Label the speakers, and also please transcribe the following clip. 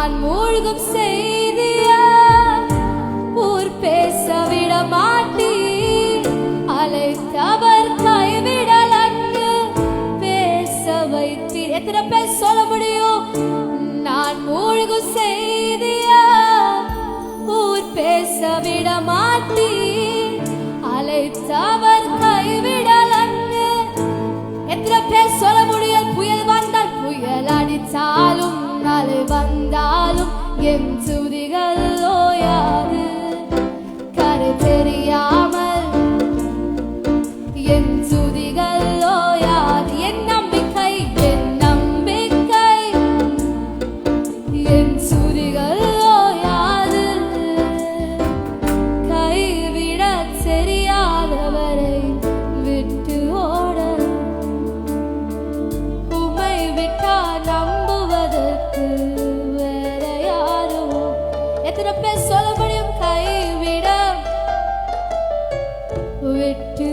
Speaker 1: நான் மூழ்கும் செய்தியா ஊர் பேச விட மாட்டி அழைத்தவர் கைவிடல் அன்று பேச வைத்தீர். எத்தனை பேர் சொல்ல முடியும்? நான் மூழ்கும் செய்தியா ஊர் பேச விட மாட்டி அழைத்தவர் கைவிடல் அன்று. எத்தனை பேர் சொல்ல முடியும்? புயல் வந்தால் புயல் அடித்தாலும் அலை வந்தாலும் என் துதிகள் ஓயாது. கரை தெரியாமல் என் துதிகள் ஓயாது. என் நம்பிக்கை என் நம்பிக்கை என் துதிகள் ஓயாது. கைவிட தெரியாதவரை விட்டு ஓட உம்மை விட்டா நம்புவதற்கு வேற யாரும். எத்தனை பேர் சொல்ல முடியும்? கைவிட விட்டு